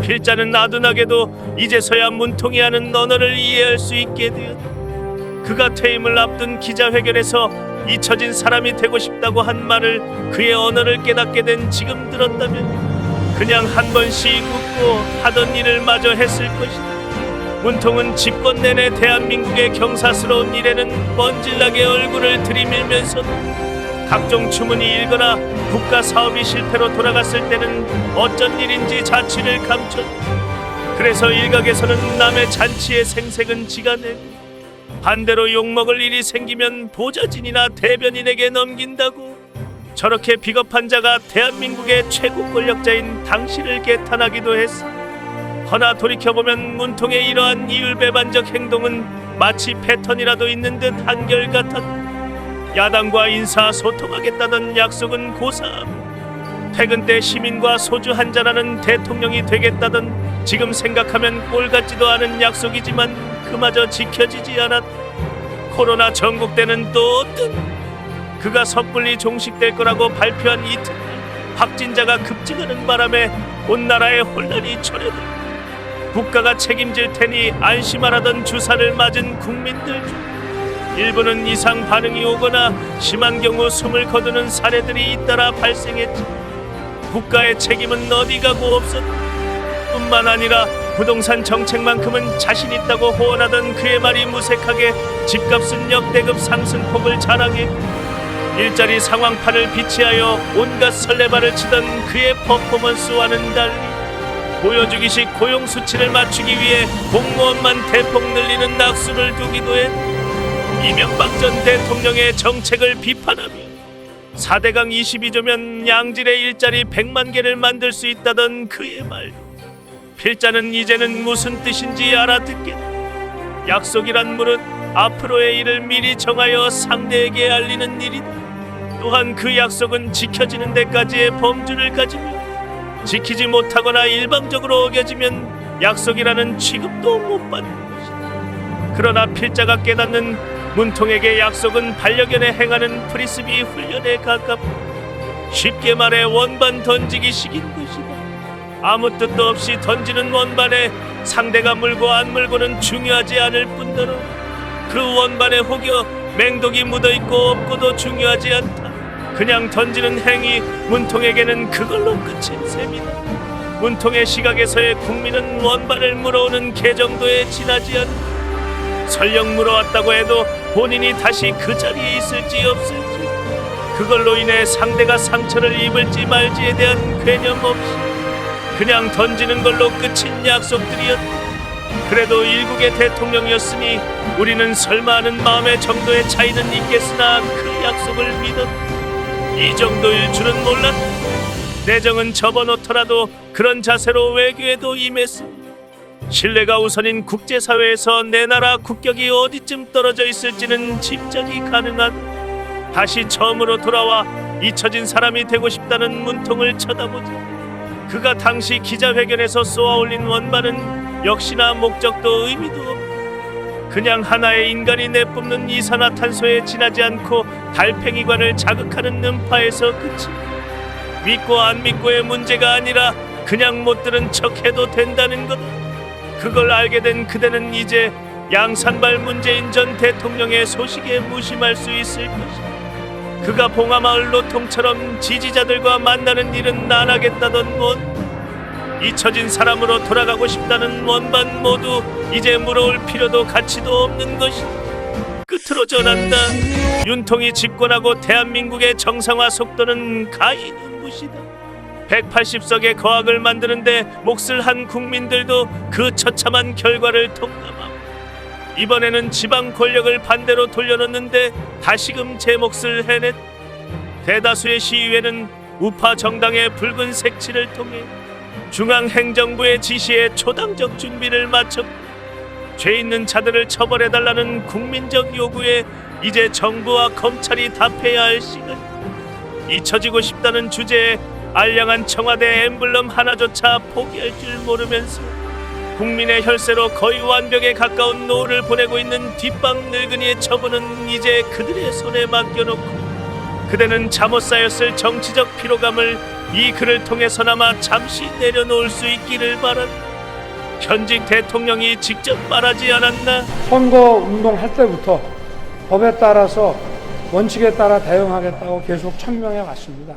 필자는 아둔하게도 이제서야 문통이 하는 언어를 이해할 수 있게 되었다. 그가 퇴임을 앞둔 기자회견에서 잊혀진 사람이 되고 싶다고 한 말을 그의 언어를 깨닫게 된 지금 들었다면 그냥 한 번씩 웃고 하던 일을 마저 했을 것이다. 문통은 집권 내내 대한민국의 경사스러운 일에는 뻔질나게 얼굴을 들이밀면서 각종 추문이 일거나 국가 사업이 실패로 돌아갔을 때는 어쩐 일인지 자취를 감췄다. 그래서 일각에서는 남의 잔치의 생색은 지가 내고 반대로 욕먹을 일이 생기면 보좌진이나 대변인에게 넘긴다고 저렇게 비겁한 자가 대한민국의 최고 권력자인 당신을 개탄하기도 했어. 허나 돌이켜보면 문통의 이러한 이율배반적 행동은 마치 패턴이라도 있는 듯 한결같았다. 야당과 인사소통하겠다던 약속은 고사하고 퇴근 때 시민과 소주 한잔하는 대통령이 되겠다던 지금 생각하면 꼴 같지도 않은 약속이지만 그마저 지켜지지 않았다. 코로나 전국 때는 또 어떤 그가 섣불리 종식될 거라고 발표한 이튿날 확진자가 급증하는 바람에 온 나라에 혼란이 초래되고 국가가 책임질 테니 안심하라던 주사를 맞은 국민들 중 일부는 이상 반응이 오거나 심한 경우 숨을 거두는 사례들이 잇따라 발생했지. 국가의 책임은 어디 가고 없었다. 뿐만 아니라 부동산 정책만큼은 자신 있다고 호언하던 그의 말이 무색하게 집값은 역대급 상승폭을 자랑했고 일자리 상황판을 비치하여 온갖 설레발을 치던 그의 퍼포먼스와는 달리 보여주기식 고용 수치를 맞추기 위해 공무원만 대폭 늘리는 낙수를 두기도 했다. 이명박 전 대통령의 정책을 비판하며 4대강 22조면 양질의 일자리 100만 개를 만들 수 있다던 그의 말 필자는 이제는 무슨 뜻인지 알아듣겠다. 약속이란 무릇 앞으로의 일을 미리 정하여 상대에게 알리는 일이다. 또한 그 약속은 지켜지는 데까지의 범주를 가지며 지키지 못하거나 일방적으로 어겨지면 약속이라는 취급도 못 받는 것이다. 그러나 필자가 깨닫는 문통에게 약속은 반려견에 행하는 프리스비 훈련에 가깝고 쉽게 말해 원반 던지기식인 것이다. 아무 뜻도 없이 던지는 원반에 상대가 물고 안 물고는 중요하지 않을 뿐더러 그 원반에 혹여 맹독이 묻어있고 없고도 중요하지 않다. 그냥 던지는 행위 문통에게는 그걸로 끝인 셈이다. 문통의 시각에서의 국민은 원반을 물어오는 개 정도에 지나지 않다. 설령 물어왔다고 해도 본인이 다시 그 자리에 있을지 없을지 그걸로 인해 상대가 상처를 입을지 말지에 대한 개념 없이 그냥 던지는 걸로 끝인 약속들이었다. 그래도 일국의 대통령이었으니 우리는 설마 하는 마음의 정도의 차이는 있겠으나 그 약속을 믿었다. 이 정도일 줄은 몰랐다. 내정은 접어놓더라도 그런 자세로 외교에도 임했습니다. 신뢰가 우선인 국제사회에서 내 나라 국격이 어디쯤 떨어져 있을지는 짐작이 가능하다. 다시 처음으로 돌아와 잊혀진 사람이 되고 싶다는 문통을 쳐다보자. 그가 당시 기자회견에서 쏘아올린 원반은 역시나 목적도 의미도 없고 그냥 하나의 인간이 내뿜는 이산화탄소에 지나지 않고 달팽이관을 자극하는 음파에서 그치. 믿고 안 믿고의 문제가 아니라 그냥 못 들은 척해도 된다는 거다. 그걸 알게 된 그대는 이제 양산발 문재인 전 대통령의 소식에 무심할 수 있을 것이다. 그가 봉하마을 노통처럼 지지자들과 만나는 일은 안 하겠다던 원 잊혀진 사람으로 돌아가고 싶다는 원반 모두 이제 물어올 필요도 가치도 없는 것이다. 끝으로 전한다. 윤통이 집권하고 대한민국의 정상화 속도는 가히 눈부시다. 180석의 거학을 만드는데 몫을 한 국민들도 그 처참한 결과를 통감하고 이번에는 지방 권력을 반대로 돌려놓는데 다시금 제 몫을 해냈다. 대다수의 시의회는 우파 정당의 붉은 색칠을 통해 중앙행정부의 지시에 초당적 준비를 마쳤고 죄 있는 자들을 처벌해달라는 국민적 요구에 이제 정부와 검찰이 답해야 할 시간. 잊혀지고 싶다는 주제에 알량한 청와대 엠블럼 하나조차 포기할 줄 모르면서 국민의 혈세로 거의 완벽에 가까운 노후를 보내고 있는 뒷방 늙은이의 처분은 이제 그들의 손에 맡겨놓고 그대는 잠옷 쌓였을 정치적 피로감을 이 글을 통해서나마 잠시 내려놓을 수 있기를 바란다. 현직 대통령이 직접 말하지 않았나? 선거 운동할 때부터 법에 따라서 원칙에 따라 대응하겠다고 계속 천명해 왔습니다.